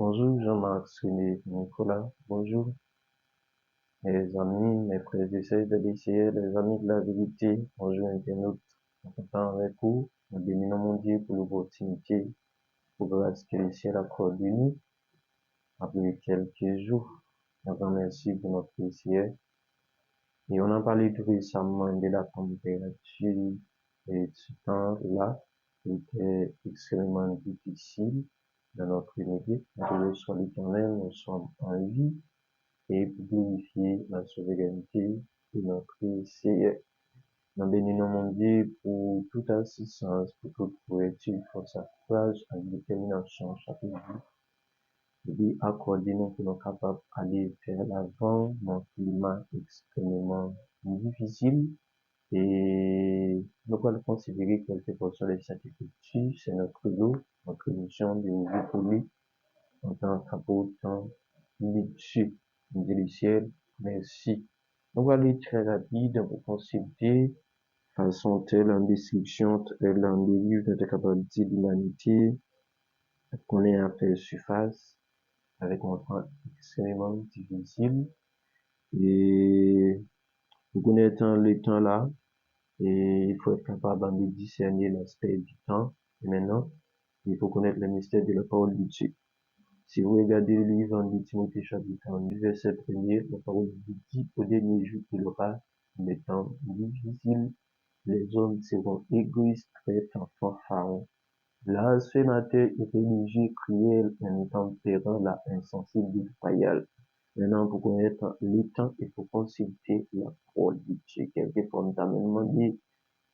Bonjour Jean-Marc, c'est Nicolas. Bonjour mes amis, mes frères et sœurs de l'ICR, les amis de la vérité. Bonjour internautes. En temps avec vous, nous bénissons mon Dieu pour l'opportunité, pour grâce que le ciel accorde nous, après quelques jours. Nous remercions pour notre ICR. Et on a parlé tout récemment de la température et ce temps-là qui était extrêmement difficile dans notre unité. Nous sur l'Éternel, nous sommes en vie et pour glorifier la souveraineté de notre Seigneur. Nous bénissons mon Dieu pour toute assistance, pour toute couverture, force à courage, avec détermination chaque jour. Et puis, accordez-nous que nous sommes capables d'aller vers l'avant dans un climat extrêmement difficile. Et nous pouvons considérer quelque portion des sacrifices, c'est notre lot, notre mission de vous épauler en tant qu'apôtre, Dieu du ciel, merci. On va aller très rapide pour consulter façon telle en description, telle en dérive de capacité de l'humanité, qu'on est à faire surface avec un temps extrêmement difficile. Et vous connaissez le temps là, et il faut être capable de discerner l'aspect du temps. Et maintenant, il faut connaître le mystère de la parole de Dieu. Si vous regardez le livre de Timothée chapitre 1, verset 1er, la parole vous dit au dernier jour qu'il aura des temps difficiles. Les hommes seront égoïstes, traîtres, fanfarons, blasphémateurs, irréligieux, cruels, intempérants, la insensible, déloyaux. Maintenant, pour connaître le temps, il faut consulter la parole de Dieu. Quelquefois, on t'a même demandé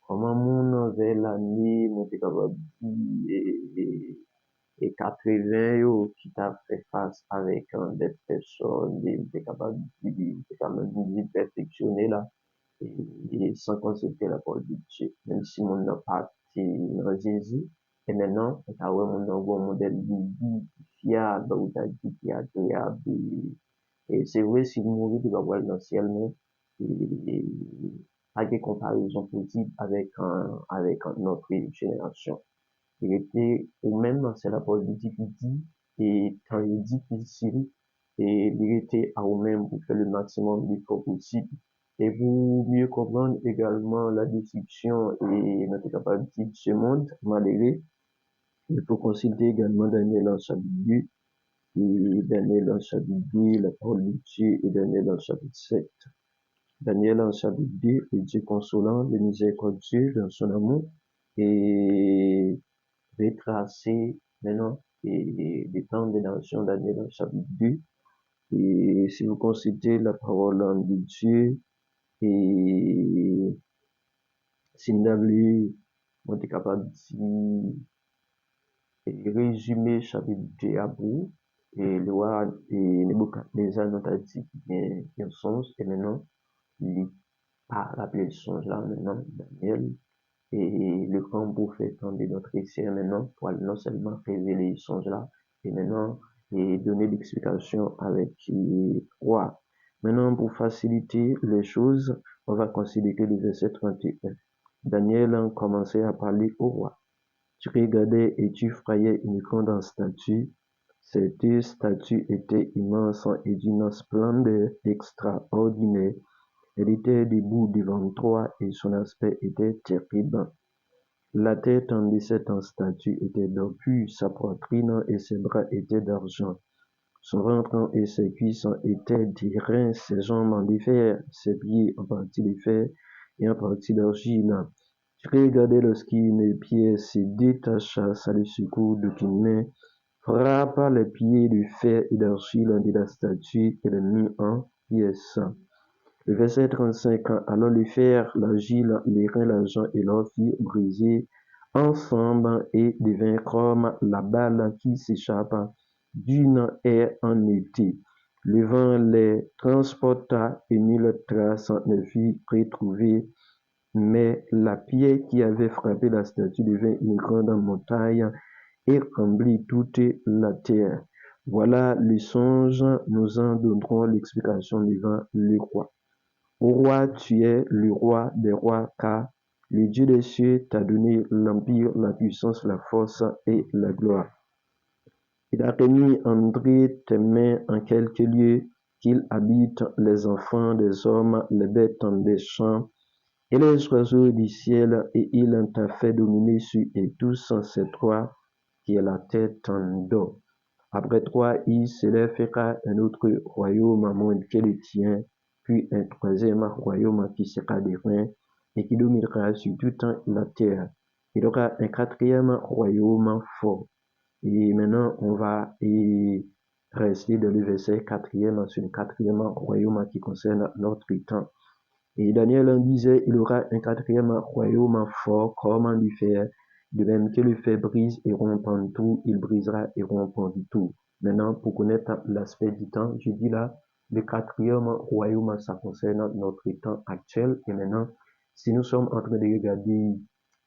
comment mon avait l'année, mon était capable de dire, et 80 qui t'a fait face avec des personnes, des capables de quand même de perfectionner là, et sans consulter la parole de Dieu. Même si mon n'a pas été dans Jésus, et maintenant, on a vraiment un modèle de vie fiable, ou t'as dit qui est agréable, et c'est vrai, si nous mourons, tu vas voir dans le ciel, mais, pas de comparaison possible avec notre génération. Il était, ou même, c'est la politique qui dit, et quand il dit difficile, et il était à vous-même pour faire le maximum d'efforts possible. Et pour mieux comprendre également la description et notre capacité de ce monde malgré, il faut consulter également Daniel en chapitre 2, et Daniel en chapitre 2, la parole de Dieu, et Daniel en chapitre 7. Daniel en chapitre 2, le Dieu consolant, le miséricordieux dans son amour, et retracer maintenant des temps de nation Daniel au chapitre 2. Et si vous consultez la parole de Dieu, et si vous avez, on est capable de résumer chapitre 2 à bout, et le roi et Nebuchadnezzar nous a dit qu'il y a un songe, et maintenant, il a rappelé le songe là, maintenant, Daniel, et le grand prophète de notre Seigneur maintenant pour non seulement révéler les songes là, et maintenant et donner l'explication avec roi. Maintenant, pour faciliter les choses, on va considérer le verset 31. Daniel a commencé à parler au roi. Tu regardais et tu frayais une grande statue. Cette statue était immense et d'une splendeur extraordinaire. Elle était debout devant toi et son aspect était terrible. La tête de cette statue était d'or pur, sa poitrine et ses bras étaient d'argent. Son ventre et ses cuisses étaient d'airain, ses jambes en fer, ses pieds en partie de fer et en partie d'argile. Tu regardais lorsqu'une pièce se détacha, ça le secours d'une main, frappa les pieds de fer et d'argile de la statue et les mit en pièces. Le verset 35, alors le fer, l'argile, l'airain, l'argent et l'or furent brisés ensemble et devinrent comme la balle qui s'échappe d'une haie en été. Le vent les transporta et nulle trace ne fut retrouvée, mais la pierre qui avait frappé la statue devint une grande montagne et remplit toute la terre. Voilà le songe, nous en donnerons l'explication devant le roi. Ô roi, tu es le roi des rois, car le Dieu des cieux t'a donné l'empire, la puissance, la force et la gloire. Il a remis entre tes mains en quelque lieu qu'il habite les enfants des hommes, les bêtes des champs et les oiseaux du ciel, et il t'a fait dominer sur et tous, c'est toi qui est la tête d'or. Après toi, il s'élèvera un autre royaume moins que le tien, puis un troisième royaume qui sera des reins et qui dominera sur toute la terre. Il y aura un quatrième royaume fort. Et maintenant, on va rester dans le verset quatrième, sur le quatrième royaume qui concerne notre temps. Et Daniel en disait, il aura un quatrième royaume fort comme du fer, de même que le fer brise et rompt en tout, il brisera et rompt en tout. Maintenant, pour connaître l'aspect du temps, je dis là, le quatrième royaume, ça concerne notre temps actuel. Et maintenant, si nous sommes en train de regarder,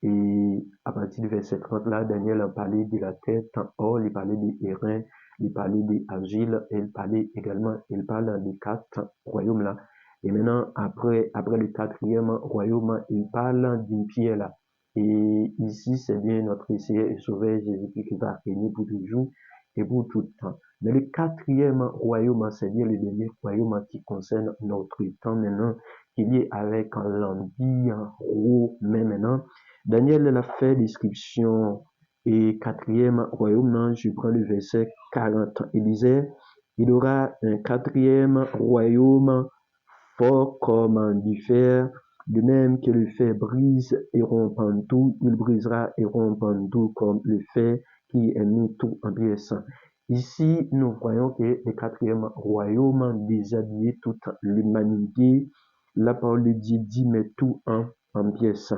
et à partir du verset 30 là, Daniel a parlé de la tête en or, il parlait des Hérins, il parlait des Agiles, et il parlait également, il parle des quatre royaumes là. Et maintenant, après le quatrième royaume, il parle d'une pierre là. Et ici, c'est bien notre Seigneur et Sauveur Jésus-Christ qui va régner pour toujours et pour tout le temps. Mais le quatrième royaume, c'est bien le dernier royaume qui concerne notre temps maintenant, qui est lié avec l'empire romain maintenant. Daniel a fait description et quatrième royaume, je prends le verset 40. Il disait, il aura un quatrième royaume fort comme du fer, de même que le fer brise et rompt en tout, il brisera et rompt en tout comme le fer qui est mis tout en pièces. Ici, nous voyons que le quatrième royaume déshabillé toute l'humanité. La parole de Dieu dit met tout en pièces.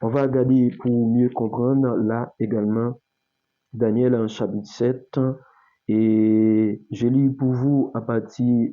On va regarder pour mieux comprendre là également Daniel en chapitre 7 et je lis pour vous à partir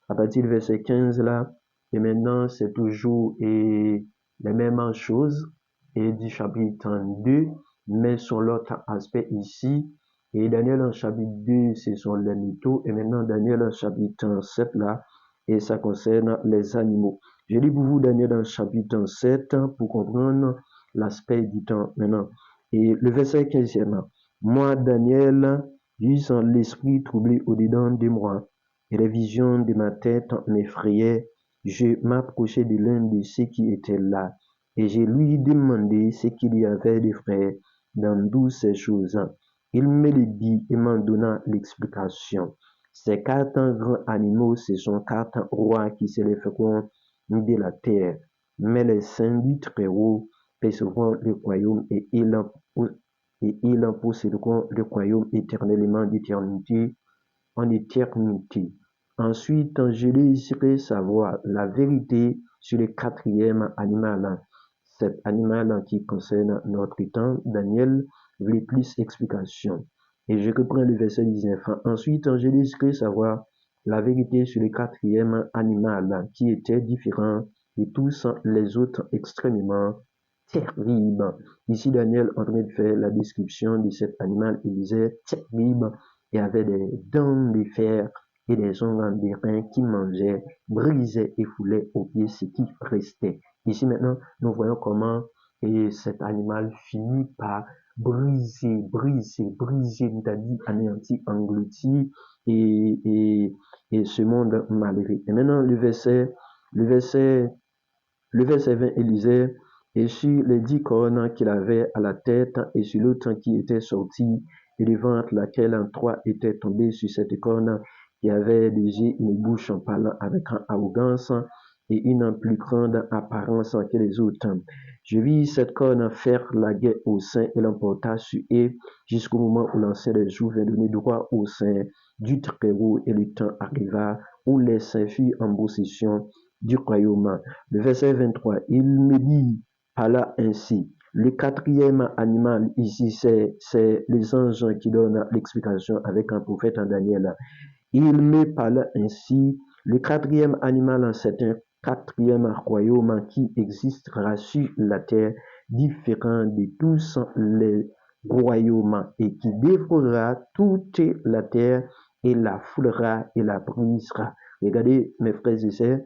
du verset 15 là, et maintenant c'est toujours les mêmes choses, et du chapitre 2, mais sur l'autre aspect ici, et Daniel en chapitre 2, ce sont les mythos, et maintenant Daniel en chapitre 7 là, et ça concerne les animaux. Je lis pour vous Daniel en chapitre 7 pour comprendre l'aspect du temps maintenant. Et le verset 15e, moi, Daniel, j'eus l'esprit troublé au-dedans de moi, et les visions de ma tête m'effrayaient. Je m'approchai de l'un de ceux qui étaient là, et je lui demandai ce qu'il y avait de vrai dans toutes ces choses. Il me le dit et m'en donna l'explication. Ces quatre grands animaux, ce sont quatre rois qui s'élèveront de la terre, mais les saints du Très-Haut recevront le royaume et ils posséderont le royaume éternellement d'éternité en éternité. Ensuite, je désirais savoir la vérité sur le quatrième animal. Cet animal qui concerne notre temps, Daniel voulait plus d'explications. Et je reprends le verset 19. Ensuite, je désirais savoir la vérité sur le quatrième animal qui était différent de tous les autres extrêmement terrible. Ici, Daniel en train de faire la description de cet animal, il disait terrible, il y avait des dents de fer et des ongles de rein qui mangeaient, brisaient et foulaient aux pieds ce qui restait. Ici maintenant, nous voyons comment cet animal finit par briser, c'est-à-dire anéantir, engloutir et ce monde malheureux. Et maintenant, le verset le verset 20, il disait, et sur les 10 cornes qu'il avait à la tête, et sur l'autre qui était sorti, et le ventre, laquelle en trois était tombée sur cette corne, qui avait déjà une bouche en parlant avec arrogance, et une plus grande apparence que les autres. Je vis cette corne faire la guerre au sein et l'emporta sur eux, jusqu'au moment où l'ancien des jours vint donner droit au sein du Très-Haut, et le temps arriva où les saints furent en possession du royaume. Le verset 23, il me dit par là ainsi. Le quatrième animal ici, c'est les anges qui donnent l'explication avec un prophète en Daniel. Il me parle ainsi. Le quatrième animal, c'est un quatrième royaume qui existera sur la terre, différent de tous les royaumes, et qui dévorera toute la terre et la foulera et la brisera. Regardez, mes frères et sœurs,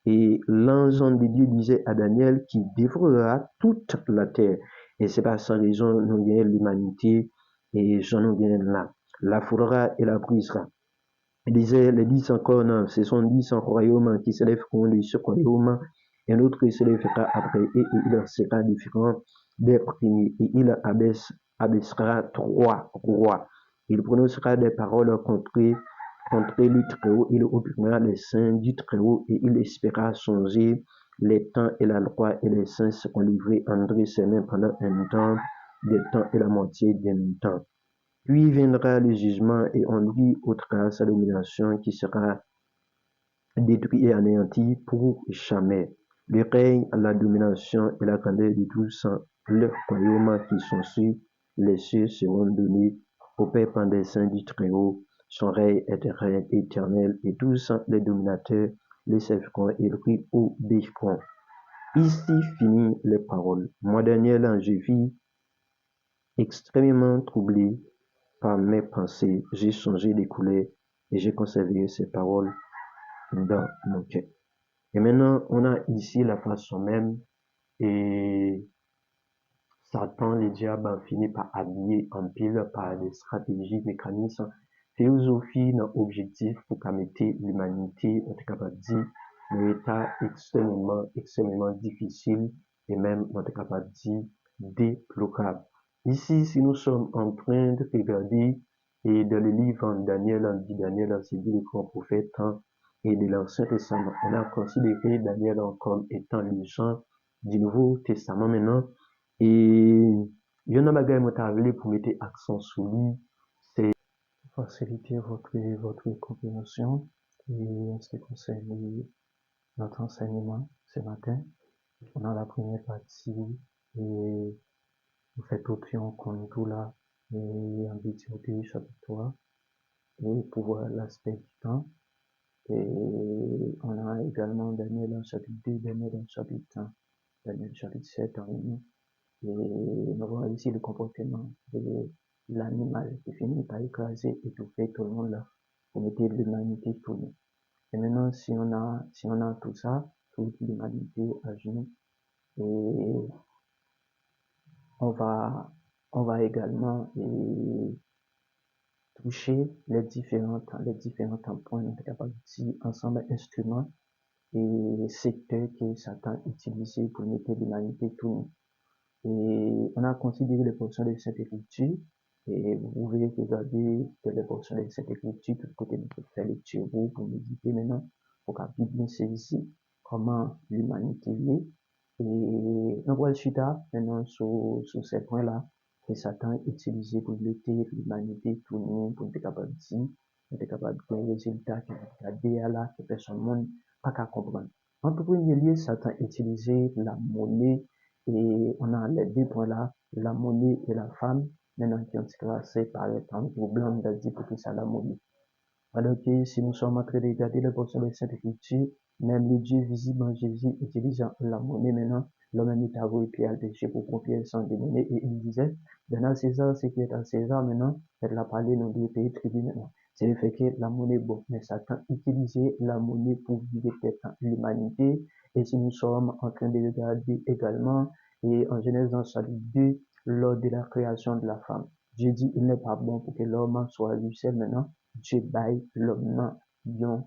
et l'ange de Dieu disait à Daniel qui dévorera toute la terre. Et c'est pas sans raison, nous gagnons l'humanité et j'en ai bien là. La foudra et la brisera. Il disait, les 10 encore, non, ce sont 10 royaumes qui s'élèveront de ce royaume, et l'autre qui s'élèvera après, et il sera différent des premiers, et il abaissera 3 rois. Il prononcera des paroles contre lui Très-Haut, il opprimera les saints du Très-Haut, et il espéra changer les temps et la loi, et les saints seront livrés entre ses mains pendant un temps, des temps et la moitié d'un temps. Puis viendra le jugement et on lui ôtera sa domination qui sera détruite et anéantie pour jamais. Le règne, la domination et la grandeur de tous leurs royaumes qui sont sur les cieux seront donnés au peuple des saints du Très-Haut. Son règne est un règne éternel et tous les dominateurs les serviront et lui obéiront. Ici finit les paroles. Moi, Daniel, je vis extrêmement troublé par mes pensées, j'ai changé les couleurs et j'ai conservé ces paroles dans mon cœur. Et maintenant, on a ici la façon même et Satan, le diable, a fini par habiller en pile par des stratégies, mécanismes, philosophie, objectif pour mettre l'humanité, on est capable de dire, un état extrêmement difficile et même, on est capable de dire, déplorable. Ici, si nous sommes en train de regarder et dans le livre de Daniel, c'est dit le grand prophète et de l'Ancien Testament, on a considéré Daniel comme étant le genre du Nouveau Testament maintenant. Et il y en a bagay moi t'avais pour mettre accent sur lui, c'est faciliter votre compréhension et en ce qui concerne notre enseignement ce matin. On a la première partie et on fait tout comme tout là et en vidéo chapitre 3 et pour voir l'aspect du temps. Et on a également Daniel en chapitre 2, Daniel en chapitre 1, Daniel chapitre 7 en ligne. Et nous voyons ici le comportement de l'animal qui finit par écraser, étouffer tout le monde là, pour mettre l'humanité tournée. Et maintenant, si on a tout ça, toute l'humanité à genoux, et on va également toucher les différents points, on est capable de dire ensemble instruments et secteurs que Satan utilisait pour mettre l'humanité tournée. Et on a considéré les portions de cette écriture, et vous pouvez regarder les portions de cette écriture, tout côté de faire lecture pour méditer maintenant, pour qu'à bien saisir comment l'humanité est. Et on voit le suite maintenant sur ces points-là, que Satan utilisé pour lutter l'humanité tournée, pour être capable de dire, pour être capable de un résultat qui est là, que personne ne pas qu'à comprendre. En tout premier lieu, Satan utilisé la monnaie. Et on a les deux points là, la monnaie et la femme, maintenant qui ont classé par un problème de dire pour que ça la monnaie. Alors que si nous sommes en train de regarder les portions de cette écriture, même le Dieu visible en Jésus utilisant la monnaie maintenant, l'homme est avoué puis à péché pour confier sans de monnaie et il disait, donne à César ce qui est à César maintenant, elle a parlé dans deux pays tribus maintenant. C'est le fait que la monnaie bon, mais Satan utilisait la monnaie pour vivre l'humanité. Et si nous sommes en train de regarder également, et en Genèse dans chapitre 2, lors de la création de la femme, Dieu dit, il n'est pas bon pour que l'homme soit lui seul maintenant. Dieu baille l'homme yon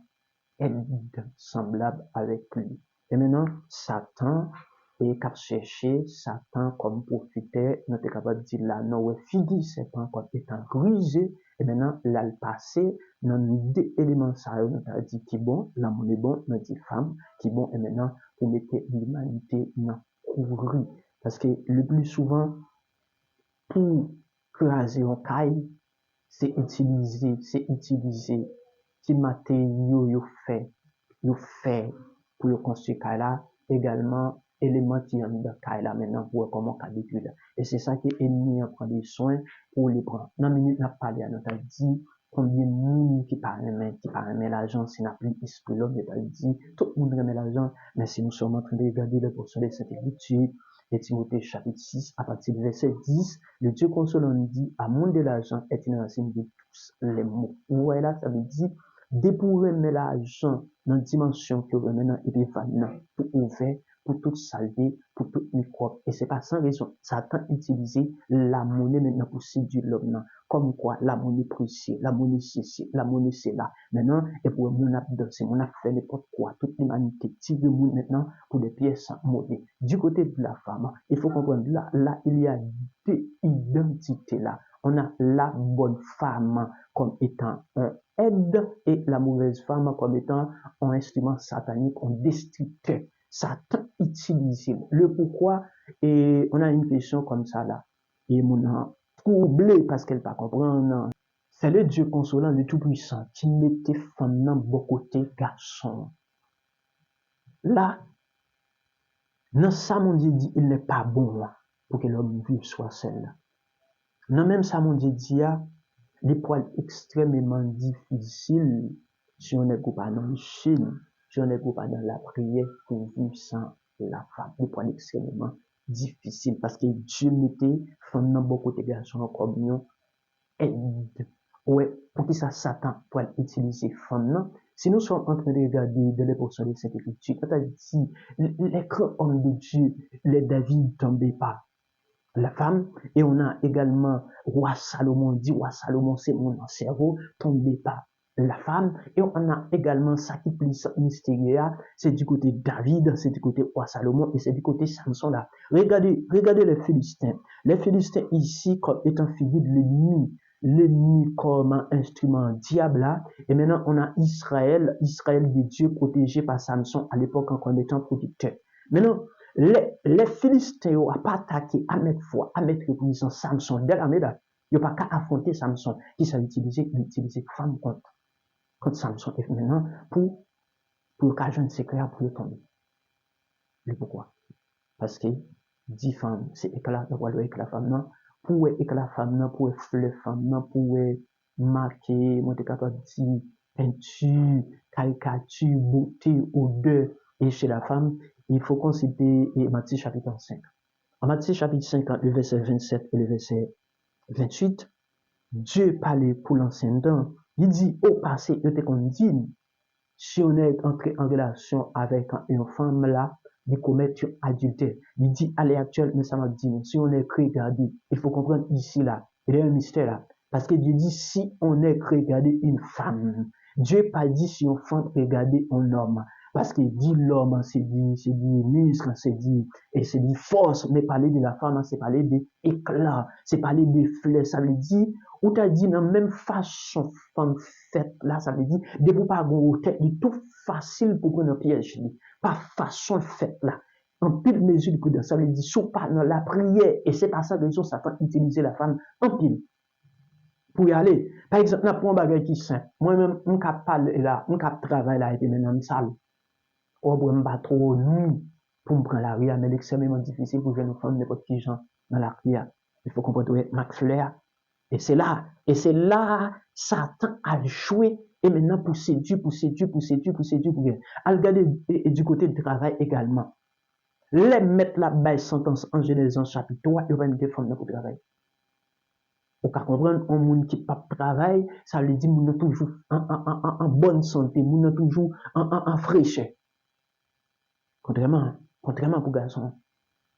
aide semblable avec lui. Et maintenant, Satan est cap chercher, Satan comme profiteur, nous sommes capable de dire là, non, figi Satan comme étant grisé, et maintenant, là, le passé, dans deux éléments, ça, nous a dit qui bon, la monnaie bon, nous dit femme, qui bon, et maintenant, pour mettre l'humanité dans couvrir. Parce que le plus souvent, pour craser un caille, c'est utiliser qui matériaux yo fait pour construire là également éléments qui en de là maintenant pour comment calculer là et c'est ça que ennemi prend des soins pour les prendre dans minute n'a parlé à notre dit combien de monde qui parle l'argent si n'a plus esprit l'homme est dit tout le monde aime l'argent mais si nous sommes en train de regarder les portions de cette écriture et Timothée chapitre 6, à partir du verset 10, le Dieu consolant dit, à monde de l'argent est une racine de tous les maux. Vous voyez là, ça veut dire, dès pour remettre l'argent dans la dimension que vous maintenant et puis pour ouvrir, pour tout salver, pour tout microbe. Et c'est pas sans raison. Satan utilisait la monnaie maintenant pour séduire l'homme, comme quoi la monnaie précieuse, la monnaie c'est là. Maintenant, et pour mon a dansé, mon a fait n'importe quoi, toute l'humanité tire le monde maintenant pour des pièces monnaie. Du côté de la femme, il faut comprendre, là, il y a deux identités là. On a la bonne femme comme étant un aide et la mauvaise femme comme étant un instrument satanique, un destructeur. Satan utilise le pourquoi et on a une question comme ça là. Et mon a troublé parce qu'elle pas comprendre. C'est le Dieu consolant, le Tout-Puissant, qui mettait femme dans bon côté garçon. Là, dans ça, mon Dieu dit, il n'est pas bon pour que l'homme vive soit seul. Dans même ça, mon Dieu dit, les poils extrêmement difficiles si on n'est pas dans le Chine, si on n'est pas dans la prière pour vivre sans la femme. Les poils extrêmement difficiles parce que Dieu mettait femme dans beaucoup de garçons comme nous aide. Ouais, pour que ça Satan pour utiliser femme. Si nous sommes en train de regarder de l'époque de cette écriture, quand elle dit les grands hommes de Dieu, les David ne tombaient pas. La femme, et on a également roi Salomon, dit roi Salomon c'est mon cerveau, tombez pas la femme, et on a également ça qui plus mystérieux, c'est du côté David, c'est du côté roi Salomon, et c'est du côté Samson là. Regardez les Philistins. Les Philistins ici, comme étant figure de l'ennemi comme un instrument diable là, et maintenant on a Israël de Dieu protégé par Samson à l'époque en étant protecteur. Maintenant, les Philistins n'ont pas attaqué à mettre foi, à mettre reprises en Samson dès la médaille. Ils n'ont pas qu'à affronter Samson, qui s'est utilisé femme contre Samson. Et maintenant, pour l'occasion de secret, pour le tomber. Et pourquoi? Parce que 10 femmes, c'est éclat, le roi avec la femme, non? Pour éclat femme, non? Pour fleur femme, non? Pour marquer, monter capable de peinture, caricature, beauté, odeur. Et chez la femme, il faut considérer Matthieu chapitre 5. En Matthieu chapitre 5, le verset 27 et le verset 28, Dieu parlait pour l'ancien temps. Il dit, au passé, il était qu'on dit, si on est entré en relation avec une femme là, de commettre un adultère. Il dit, à l'heure actuelle, mais ça m'a dit, si on est regardé, il faut comprendre ici là, il y a un mystère là. Parce que Dieu dit, si on est regardé une femme, Dieu n'a pas dit si une femme regardé un homme. Parce qu'il dit l'homme, c'est dit muscle, c'est dit force, mais parler de la femme, c'est parler d'éclat, c'est parler de fleurs, ça veut dire, ou t'as dit dans même façon, femme faite, là, ça veut dire, de vous pas gros tête, il est tout facile pour prendre un piège, pas façon faite là. En pile mesure de prudence, ça veut dire, sous pas dans la prière, et c'est pas ça que les Satan utiliser la femme en pile. Pour y aller. Par exemple, on prend un bagage qui simple. Moi-même, on cap parler là, on cap travailler là, et puis maintenant, une salle. On ne pas trop nuit pour me prendre la rue, mais c'est extrêmement difficile pour jeune femme, n'importe qui gens dans la rue. Il faut comprendre que Mac Flair. Et c'est là, Satan a joué, et maintenant pour séduire, pour regarder du côté du travail également. Les mettre la belle sentence en Genèse chapitre 3, il va mettre des femmes pour travailler. Pour comprendre, un monde qui pas travail, ça veut dire qu'on est toujours en bonne santé, on est toujours en fraîcheur. Contrairement pour garçon,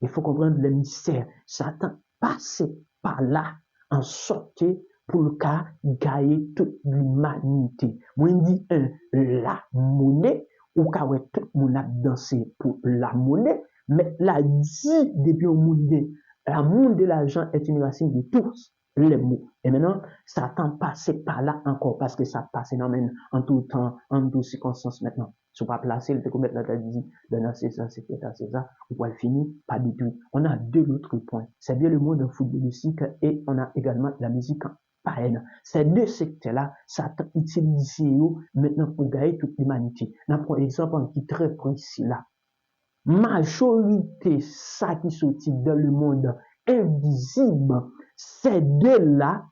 il faut comprendre le mystère. Satan passe par là en sorte pour le cas gagner toute l'humanité. Moi, je dis la monnaie, ou quand tout le monde a dansé pour la monnaie, mais la dit depuis au monde, l'amour de l'argent est une racine de tous les mots. Et maintenant, Satan passe par là encore parce que ça passe énormément en tout temps, en toutes circonstances maintenant. Si on pas placer, le commettre la dit, ben c'est ça, on va le finir, pas du tout. On a deux autres points. C'est bien le monde footballistique et on a également la musique païenne. Ces deux secteurs-là, Satan utilise maintenant pour gagner toute l'humanité. Par exemple, qui est très précis là. Majorité, ça qui sortit dans le monde invisible, ces deux-là,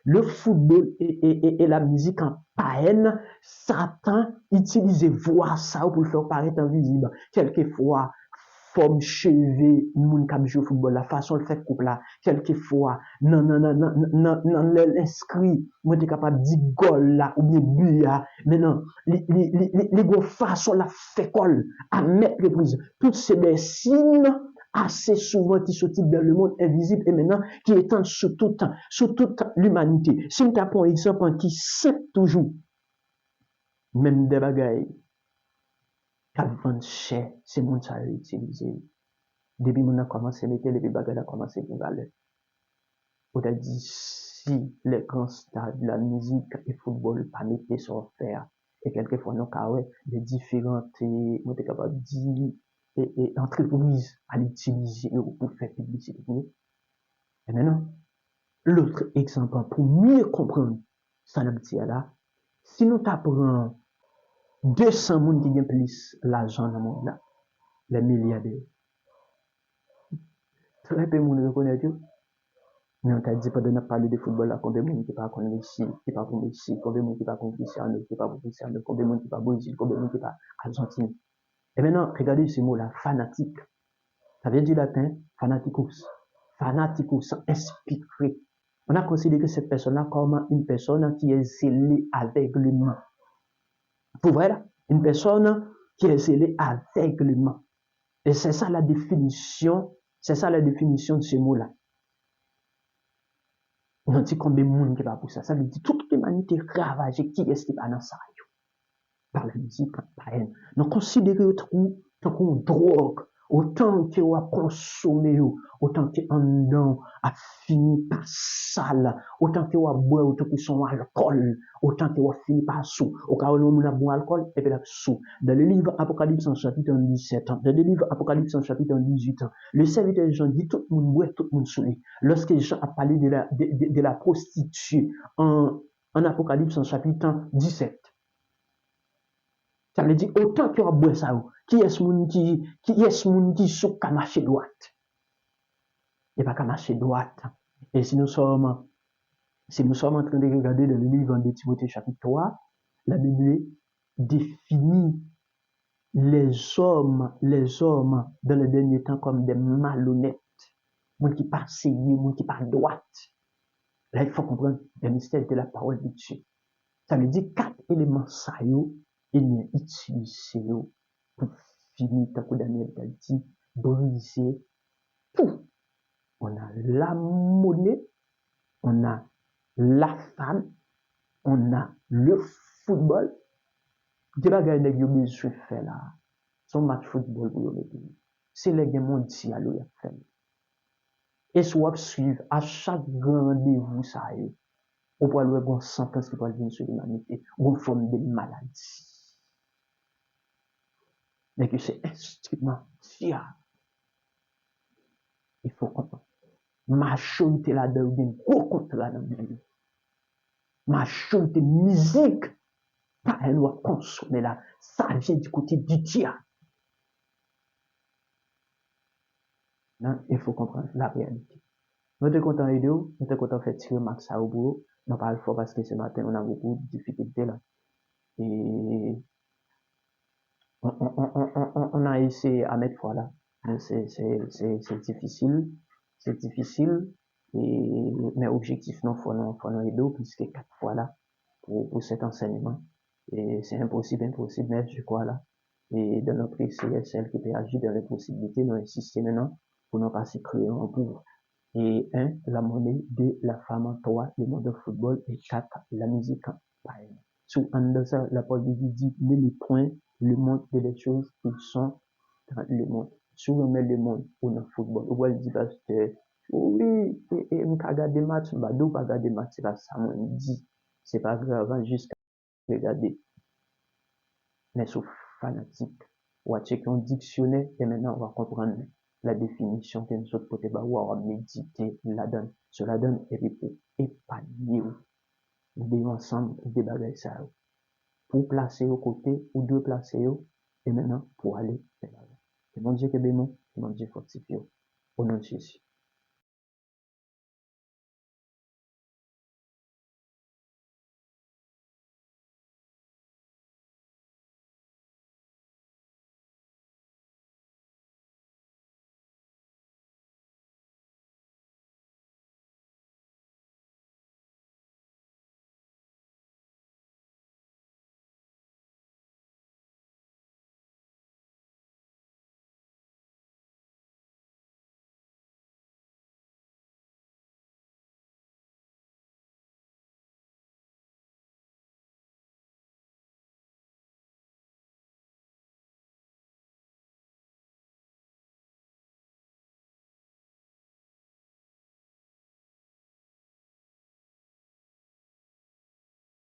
le football et la musique en païenne, Satan utilise voir ça pour le faire paraître invisible. Quelquefois, forme cheveux, moun k'ap joue football, la façon de faire couple là, quelquefois, non, l'inscrit, moi t'es capable de dire goal là, ou bien but là, mais non, les gros façons la fait col, à mettre reprise. Toutes ces des signes assez souvent qui sortit dans le monde invisible et maintenant qui étend sur toute l'humanité. Si nous tapons un exemple qui sait toujours, même des bagailles, qu'avant cher, c'est mon ça utiliser. Depuis mon a commencé à mettre, les bagailles a commencé à valeur. On a dit, si les grands stars de la musique et football pas mettre sur faire, et quelquefois, nous, les différentes, on est capable de dire, et entreprises à l'utiliser pour faire publicité. Et maintenant, l'autre exemple, pour mieux comprendre ça, là, si nous t'apprenons 200 personnes qui gagnent plus l'argent dans le monde, là, les milliardaires, très peu de monde reconnaît tout. Mais on t'a dit, pendant qu'on parle de football, là, combien de monde qui pas contre Messi, qui pas pour Messi, combien de monde qui pas contre Cristiano, qui pas pour Cristiano, combien de monde qui pas Brésil, combien de monde qui pas Argentine. Et maintenant, regardez ce mot-là, fanatique. Ça vient du latin, fanaticus. Fanaticus, inspiré. On a considéré cette personne-là comme une personne qui est zélée aveuglement. Vous voyez là? Une personne qui est zélée aveuglement. Et c'est ça la définition de ce mot-là. On dit combien de monde qui va pour ça. Ça veut dire toute l'humanité ravagée qui est pas dans ça. Par la musique, par elle. Donc, considérez autrement comme drogue. Autant que vous consommé, autant que en dedans a fini par sale, autant que vous boire, autant que son alcool, autant que vous fini par sous. Au cas où on a bon alcool, et puis la sous. Dans le livre Apocalypse en chapitre 17, dans le livre Apocalypse en chapitre 18, le serviteur de Jean dit tout le monde boit, tout le monde saoulé. Lorsque Jean a parlé de la prostituée en Apocalypse en chapitre 17, ça veut dire autant que vous boit ça, qui est ce monde qui sous qu'à marcher droite? Et pas qu'à marcher droite. Et si nous sommes en train de regarder dans le livre de Timothée chapitre 3, la Bible définit les hommes dans le dernier temps comme des malhonnêtes. Monde qui pas sérieux, monde qui pas droite. Là, il faut comprendre le mystère de la parole de Dieu. Ça veut dire 4 éléments ça et bien utilisé pour finir, tant que Daniel t'a dit, briser tout. On a la monnaie, on a la femme, on a le football. Tu vas gagner des besoin faire là. Son match football pour le mettre. C'est les gains mondiaux à faire. Et soit suivre à chaque rendez-vous ça y est. On peut aller voir sentence qui va venir sur l'humanité, ou une forme de maladie. Mais que c'est instrumental. Il faut comprendre. Majorité là-dedans, il y a un gros compte là-dedans. Majorité musique, pas elle doit consommer là. Ça vient du côté du diable. Non, il faut comprendre la réalité. Nous sommes contents de vidéo, nous sommes contents de faire tirer max à au boulot. Nous parlons fort parce que ce matin, on a beaucoup de difficultés là. Et on a essayé à mettre fois là. C'est difficile. C'est difficile. Et, mais objectif, non, faut non vidéo puisque 4 fois là pour cet enseignement. Et c'est impossible, mais je crois là. Et dans notre CSL qui peut agir dans les possibilités, nous insistons maintenant pour nous passer créer un pouvoir. Et 1, la monnaie, 2, la femme, 3, le monde de football, et 4, la musique. Sous un ça, la Paul dit, met les points, le monde et les choses qui sont dans le monde. Si on met le monde ou dans le football, ou elle dit parce que, oui, et on regarde des matchs, bah, d'où pas regarder des matchs, là, ça me dit, c'est pas grave, jusqu'à regarder. Mais sauf fanatique. On va checker un dictionnaire, et maintenant on va comprendre la définition que nous autres côté, bah, ou on va méditer là-dedans. Cela donne, et puis pour épanouir. Nous devons ensemble débarrasser ça. Pour placer au côté, ou deux placer, et maintenant pour aller vers l'avant. Que mon Dieu que bémon, que mon Dieu fortifie. Au nom de Jésus.